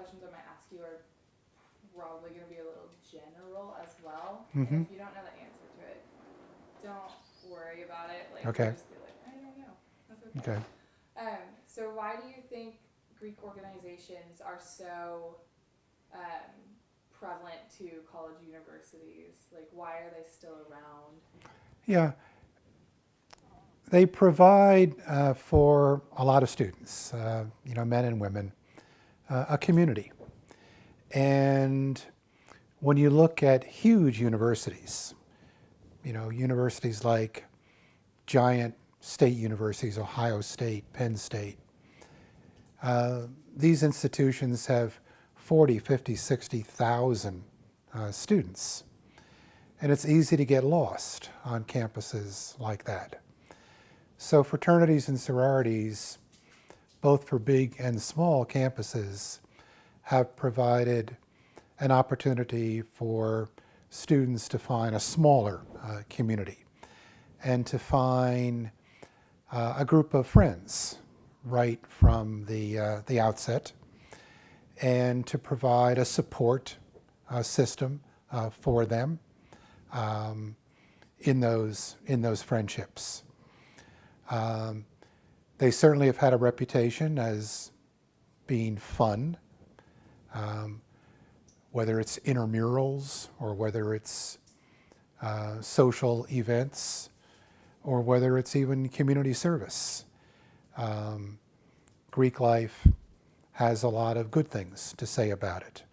questions I'm going to ask you are probably going to be a little general as well. Mm-hmm. And if you don't know the answer to it, don't worry about it. Like, Okay. just be like, I don't know. That's okay. Okay. So why do you think Greek organizations are so prevalent to college universities? Like, why are they still around? Yeah. They provide for a lot of students, men and women, a community. And when you look at huge universities, universities like giant state universities, Ohio State, Penn State, these institutions have 40, 50, 60,000 students. And it's easy to get lost on campuses like that. So fraternities and sororities, both for big and small campuses, have provided an opportunity for students to find a smaller community and to find a group of friends right from the outset, and to provide a support system for them in those friendships. They certainly have had a reputation as being fun, whether it's intramurals or whether it's social events or whether it's even community service. Greek life has a lot of good things to say about it,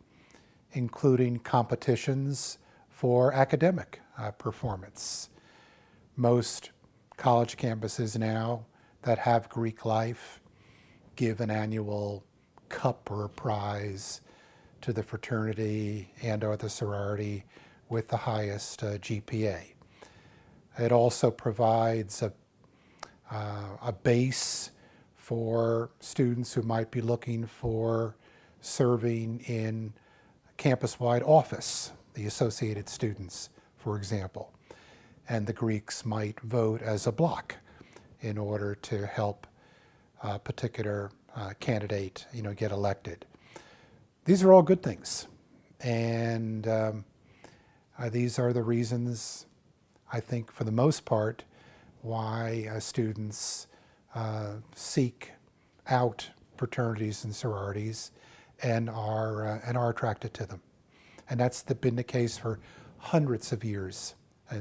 including competitions for academic performance. Most college campuses now that have Greek life give an annual cup or a prize to the fraternity and or the sorority with the highest GPA. It also provides a base for students who might be looking for serving in campus-wide office, the associated students, for example. And the Greeks might vote as a block in order to help a particular candidate, get elected. These are all good things. And these are the reasons, I think, for the most part, why students seek out fraternities and sororities and are attracted to them. And that's been the case for hundreds of years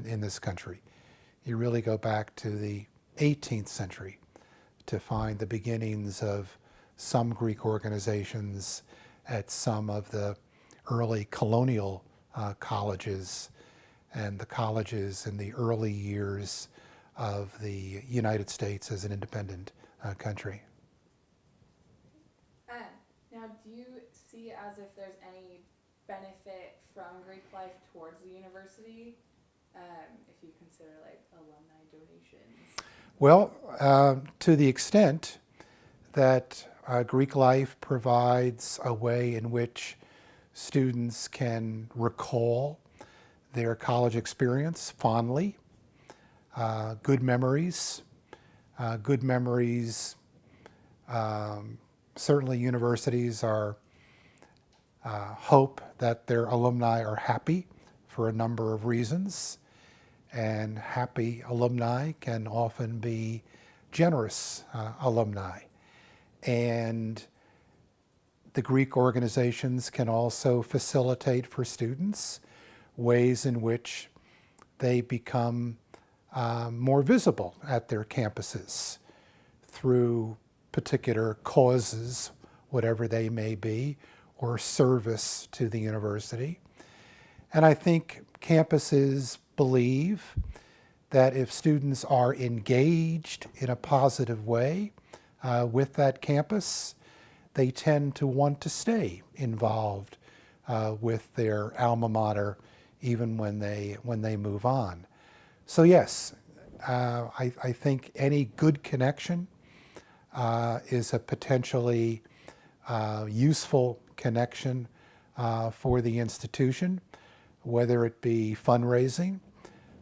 in this country. You really go back to the 18th century to find the beginnings of some Greek organizations at some of the early colonial colleges and the colleges in the early years of the United States as an independent country. Now, do you see as if there's any benefit from Greek life towards the university, if you consider like alumni donations? Well, to the extent that Greek life provides a way in which students can recall their college experience fondly, good memories. Certainly universities hope that their alumni are happy for a number of reasons. And happy alumni can often be generous alumni. And the Greek organizations can also facilitate for students ways in which they become more visible at their campuses through particular causes, whatever they may be, or service to the university. And I think campuses believe that if students are engaged in a positive way with that campus, they tend to want to stay involved with their alma mater even when they move on. So yes, I think any good connection is a potentially useful connection for the institution, whether it be fundraising,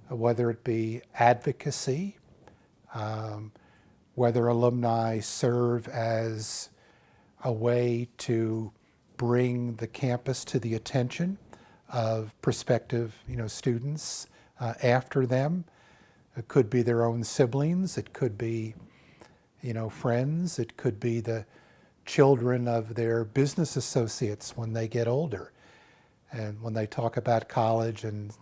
whether it be advocacy, whether alumni serve as a way to bring the campus to the attention of prospective, students after them. It could be their own siblings. It could be, friends. It could be the children of their business associates when they get older. And when they talk about college, and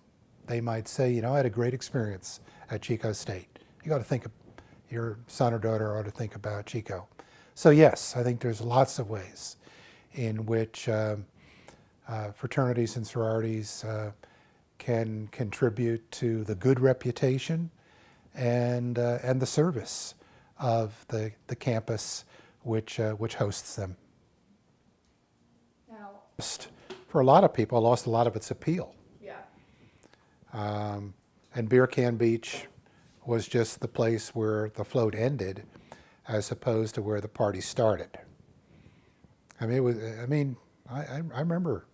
they might say, I had a great experience at Chico State. You got to think, your son or daughter ought to think about Chico. So yes, I think there's lots of ways in which fraternities and sororities can contribute to the good reputation and the service of the campus which hosts them. Now, For a lot of people, lost a lot of its appeal. yeah. And Beer Can Beach was just the place where the float ended, as opposed to where the party started. I mean, I remember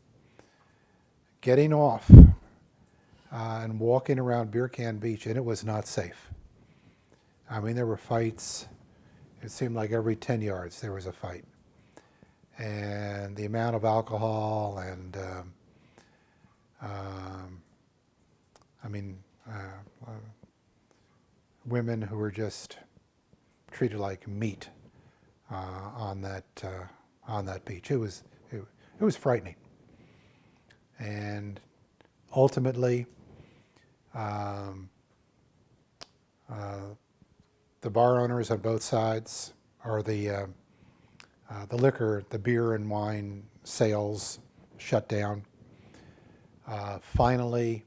getting off and walking around Beer Can Beach, and it was not safe. I mean, there were fights. It seemed like every 10 yards there was a fight. And the amount of alcohol and, women who were just treated like meat on that beach. It was frightening. And ultimately, the bar owners on both sides, or the liquor, the beer and wine sales shut down. Finally,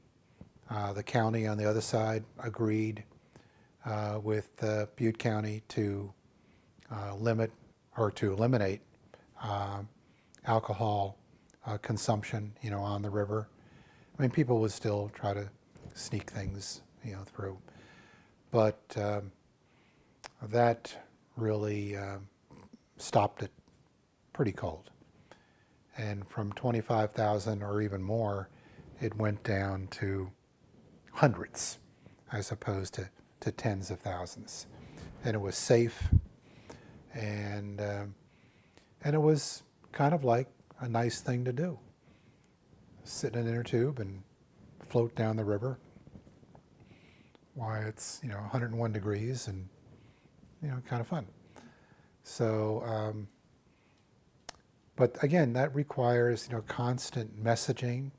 the county on the other side agreed with Butte County to limit or to eliminate alcohol consumption, on the river. I mean, people would still try to sneak things, through, but that really stopped it pretty cold. And from 25,000 or even more, it went down to hundreds as opposed to tens of thousands. And it was safe, and it was kind of like a nice thing to do. Sit in an inner tube and float down the river while it's 101 degrees, and kind of fun. So, but again, that requires constant messaging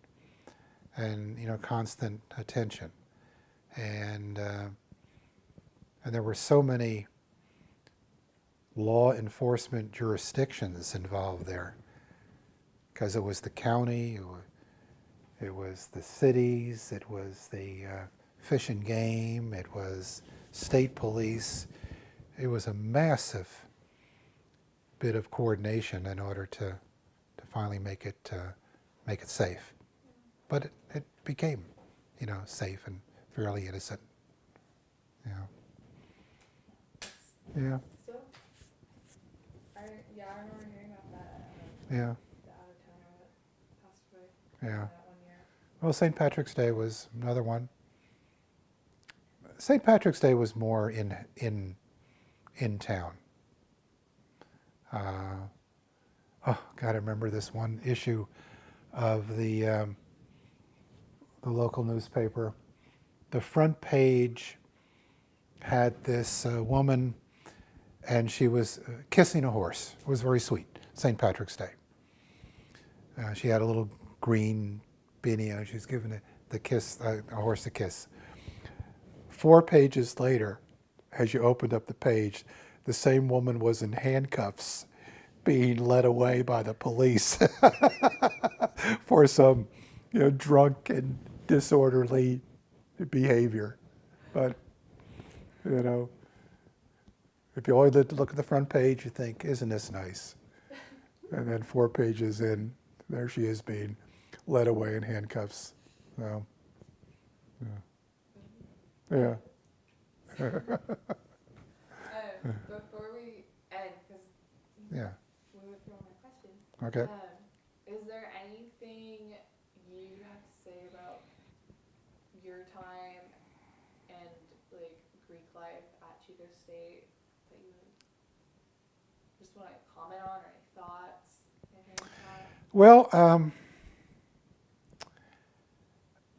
and constant attention, and there were so many law enforcement jurisdictions involved there, because it was the county, it was the cities, it was the Fish and Game, it was state police. It was a massive bit of coordination in order to finally make it safe. But it became, safe and fairly innocent. Yeah. Still, I remember hearing about that. Yeah. The out of towner that passed away. Yeah. That one year. Well, St. Patrick's Day was another one. St. Patrick's Day was more in town. God, I remember this one issue of the local newspaper. The front page had this woman, and she was kissing a horse. It was very sweet. St. Patrick's Day. She had a little green beanie on. She was giving a horse a kiss. 4 pages later, as you opened up the page, the same woman was in handcuffs being led away by the police for some drunk and disorderly behavior. But, if you only look at the front page, you think, isn't this nice? And then 4 pages in, there she is being led away in handcuffs. So, yeah. Before we end, because Yeah. we went through all my questions, Okay. is there anything you have to say about your time and Greek life at Chico State that you just want to comment on, or any thoughts, anything like that? Well,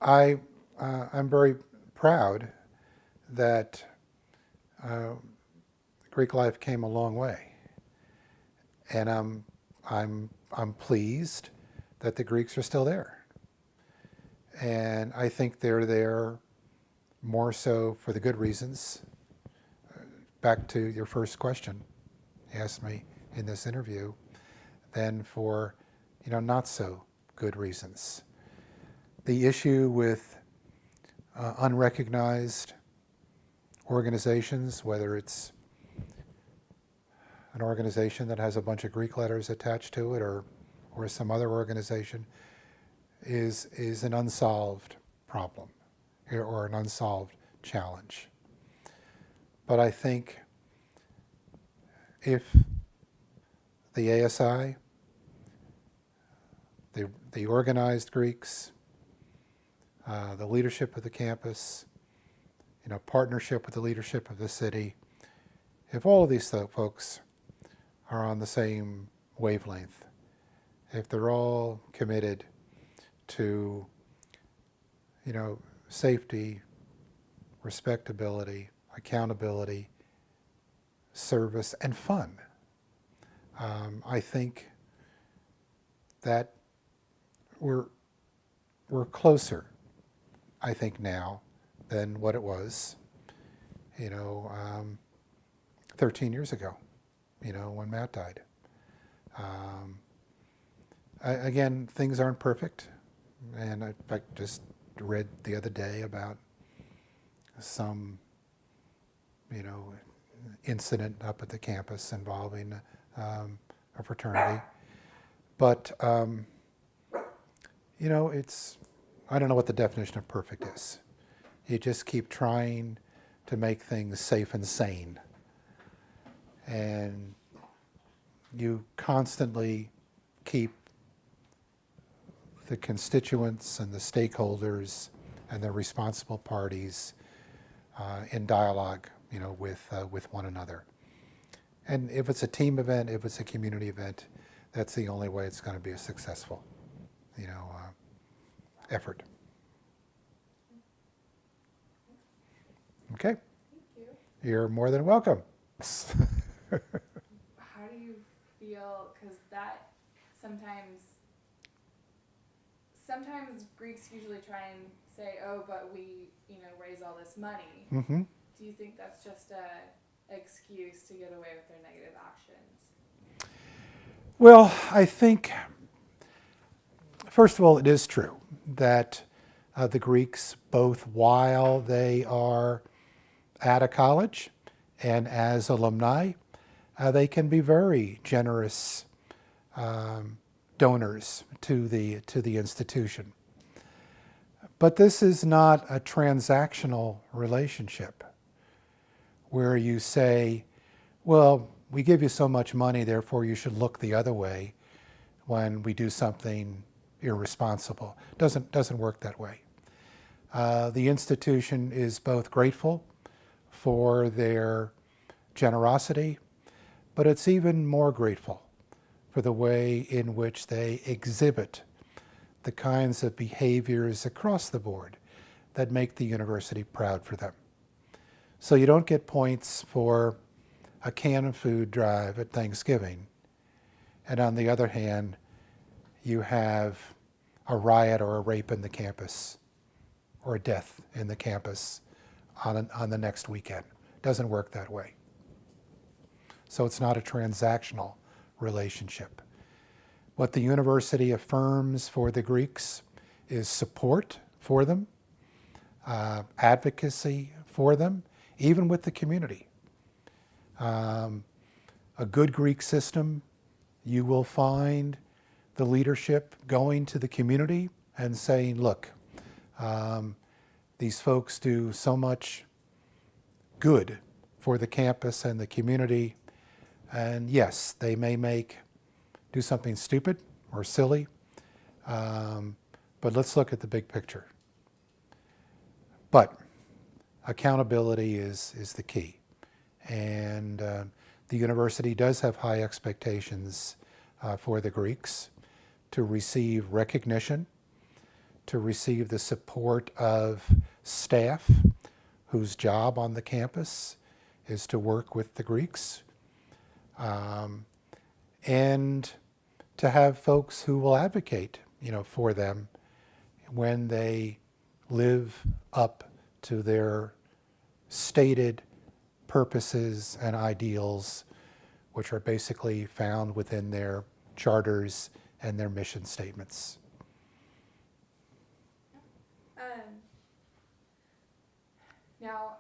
I'm very proud that Greek life came a long way, and I'm pleased that the Greeks are still there, and I think they're there more so for the good reasons. Back to your first question, you asked me in this interview, than for not so good reasons. The issue with unrecognized organizations, whether it's an organization that has a bunch of Greek letters attached to it or some other organization, is an unsolved problem or an unsolved challenge. But I think if the ASI, the organized Greeks, the leadership of the campus, partnership with the leadership of the city, if all of these folks are on the same wavelength, if they're all committed to, safety, respectability, accountability, service, and fun, I think that we're closer, I think, now than what it was, 13 years ago, when Matt died. Again, things aren't perfect, and I just read the other day about some, incident up at the campus involving a fraternity. But, it's, I don't know what the definition of perfect is. You just keep trying to make things safe and sane. And you constantly keep the constituents and the stakeholders and the responsible parties in dialogue, with one another. And if it's a team event, if it's a community event, that's the only way it's going to be a successful, effort. Okay. Thank you. You're more than welcome. How do you feel, because that sometimes Greeks usually try and say, oh, but we, raise all this money. Mm-hmm. Do you think that's just a excuse to get away with their negative actions? Well, I think, first of all, it is true that the Greeks, both while they are at a college and as alumni, they can be very generous donors to the institution. But this is not a transactional relationship where you say, well, we give you so much money, therefore you should look the other way when we do something irresponsible. Doesn't work that way. The institution is both grateful for their generosity, but it's even more grateful for the way in which they exhibit the kinds of behaviors across the board that make the university proud for them. So you don't get points for a can of food drive at Thanksgiving, and on the other hand, you have a riot or a rape in the campus or a death in the campus on the next weekend. Doesn't work that way. So it's not a transactional relationship. What the university affirms for the Greeks is support for them, advocacy for them, even with the community. A good Greek system, you will find the leadership going to the community and saying, look, these folks do so much good for the campus and the community, and yes, they may do something stupid or silly, but let's look at the big picture. But accountability is the key. And the university does have high expectations for the Greeks to receive recognition, to receive the support of staff whose job on the campus is to work with the Greeks, and to have folks who will advocate, for them when they live up to their stated purposes and ideals, which are basically found within their charters and their mission statements. Now,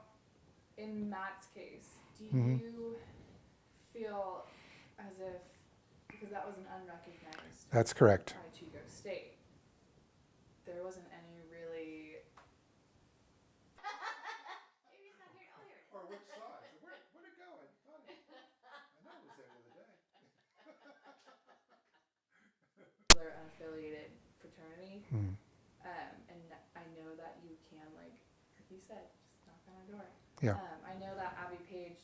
in Matt's case, do Mhm. you feel as if, because that was an unrecognized That's correct. Chi Chico state, there wasn't any really... Maybe he's not here. Oh, here. Or which side? Where'd it go? I know it was there the other day. They're unaffiliated fraternity, Hmm. and I know that you can, like you said, just knock on our door. Yeah. I know that Abby Page,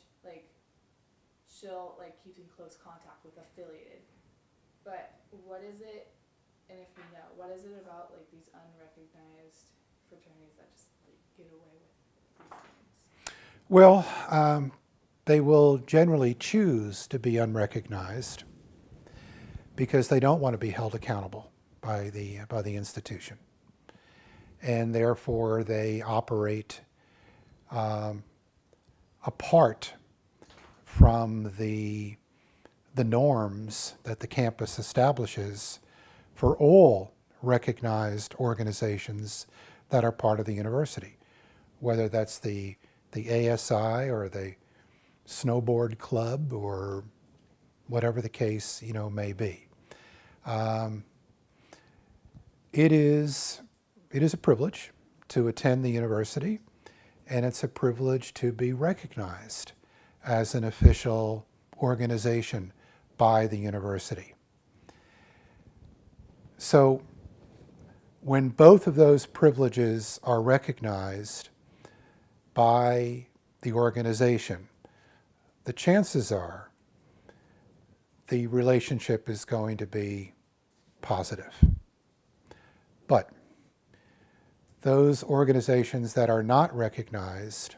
she'll keeps in close contact with affiliated, but what is it? And if you know, what is it about these unrecognized fraternities that just get away with these things? Well, they will generally choose to be unrecognized because they don't want to be held accountable by the institution, and therefore they operate apart from the norms that the campus establishes for all recognized organizations that are part of the university, whether that's the ASI or the snowboard club or whatever the case may be. It is a privilege to attend the university, and it's a privilege to be recognized as an official organization by the university. So when both of those privileges are recognized by the organization, the chances are the relationship is going to be positive. But those organizations that are not recognized,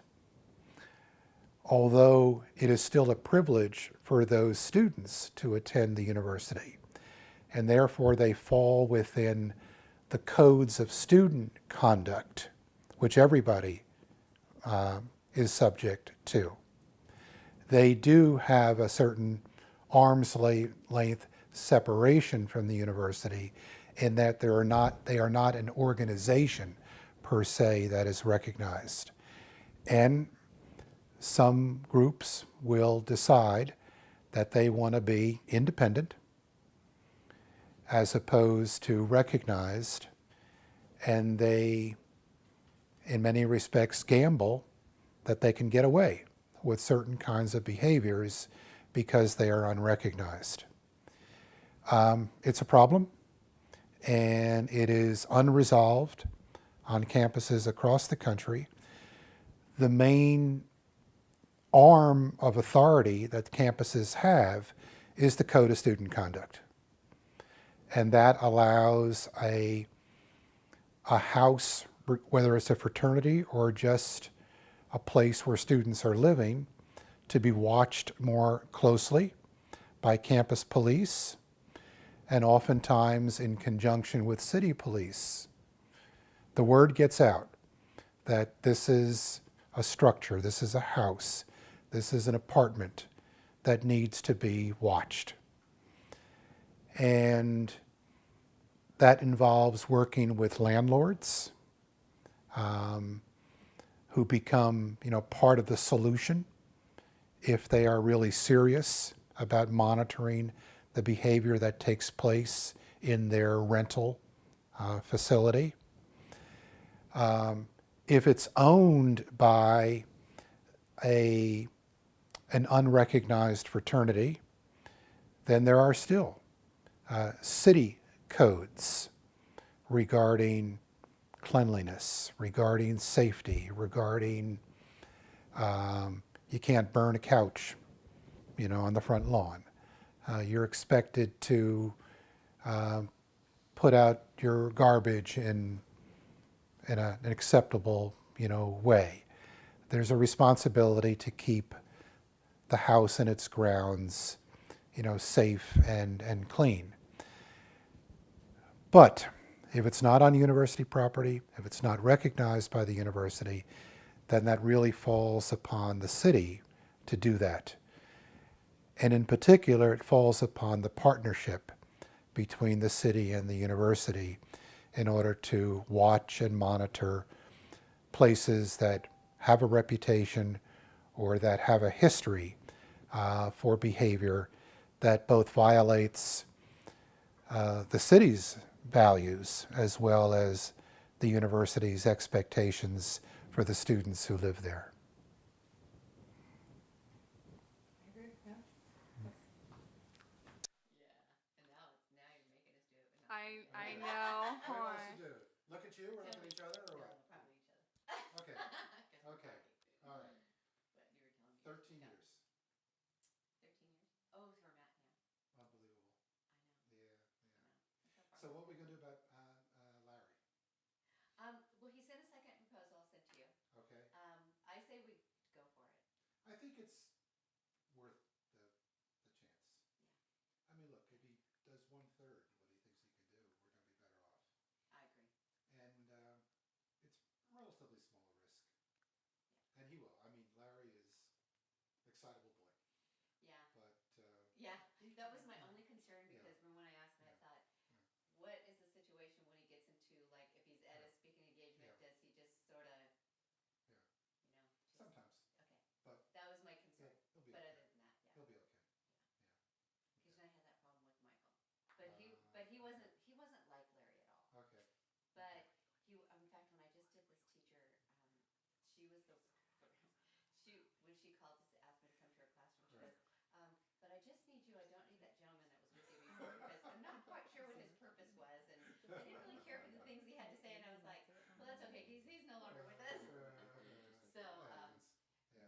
although it is still a privilege for those students to attend the university, and therefore they fall within the codes of student conduct, which everybody is subject to. They do have a certain arm's length separation from the university in that they are not an organization per se that is recognized. And some groups will decide that they want to be independent as opposed to recognized, and they, in many respects, gamble that they can get away with certain kinds of behaviors because they are unrecognized. It's a problem, and it is unresolved on campuses across the country. The main arm of authority that campuses have is the Code of Student Conduct. And that allows a house, whether it's a fraternity or just a place where students are living, to be watched more closely by campus police, and oftentimes in conjunction with city police. The word gets out that this is a structure, this is a house, this is an apartment that needs to be watched. And that involves working with landlords who become, part of the solution if they are really serious about monitoring the behavior that takes place in their rental facility. If it's owned by an unrecognized fraternity, then there are still city codes regarding cleanliness, regarding safety, regarding you can't burn a couch, on the front lawn. You're expected to put out your garbage in an acceptable, way. There's a responsibility to keep the house and its grounds, safe and clean. But if it's not on university property, if it's not recognized by the university, then that really falls upon the city to do that. And in particular, it falls upon the partnership between the city and the university in order to watch and monitor places that have a reputation or that have a history for behavior that both violates the city's values as well as the university's expectations for the students who live there. I agree, yeah. Yeah, and now you're making us do it, but not I know. Who wants to do it? Look at you or look at each other or No, what? probably each other. Okay. 'Cause we're Okay. talking. All right. But you were telling me. 13 Yeah. years. 13 years? Oh, for Matt, yeah. Unbelievable. I know. Yeah, I yeah. know. That's how far So what we've are we come. going to do about Larry? Well, he sent a second proposal. I'll send to you. Okay. I say we go for it. I think it's worth the chance. Yeah, I mean, look, if he does 1/3 what he thinks he can do, we're going to be better off. I agree. And it's relatively small risk. Yeah. And he will. I mean, Larry is excitable boy. Yeah. But Yeah, that was my only concern Yeah. because when I asked him, I Yeah. thought, what is the situation when he gets into, like, if he's at Yeah. a speaking engagement, Yeah. does he just sort of, Yeah. just, Sometimes. okay. But That was my concern. he'll be But okay. other than that, yeah. He'll be okay. Yeah. Yeah. Because I had that problem with Michael. But he Okay. wasn't like Larry at all. Okay. But in fact, when I just did this teacher, she was the, when she called to ask me to come to her classroom, she Right. goes, but I just need you. I don't need that gentleman that was with you before because I'm not quite sure what his purpose was, and I didn't really care for the things he had to say. And I was like, well, that's okay because he's no longer with us. So,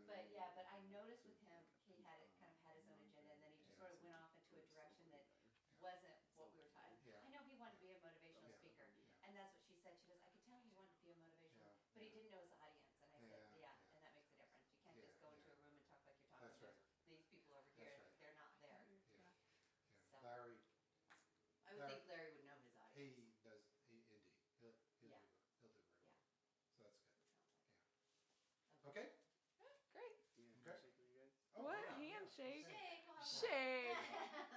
but yeah, but I noticed with him, he had it kind of had his own agenda, and then he just sort of went off into a direction that wasn't what we were talking. Yeah. I know he wanted to be a motivational Yeah. speaker, Yeah. and that's what she said. She goes, I could tell he wanted to be a motivational, Yeah. but he didn't know his audience. And I said, Yeah. yeah, Yeah. and that makes a difference. You can't Yeah. just go into Yeah. a room and talk like you're talking That's to right. these people over here. That's right. They're not there. Yeah. Yeah. So Larry. I would think Larry would know his audience. He does. Indeed. He'll Yeah. do. He'll do very well. Yeah. So that's good. It sounds like. Yeah. Okay. Great. Do you have a Okay. handshake with you guys? Oh, What yeah, yeah. handshake? Okay. Shake. We'll have Shake. one.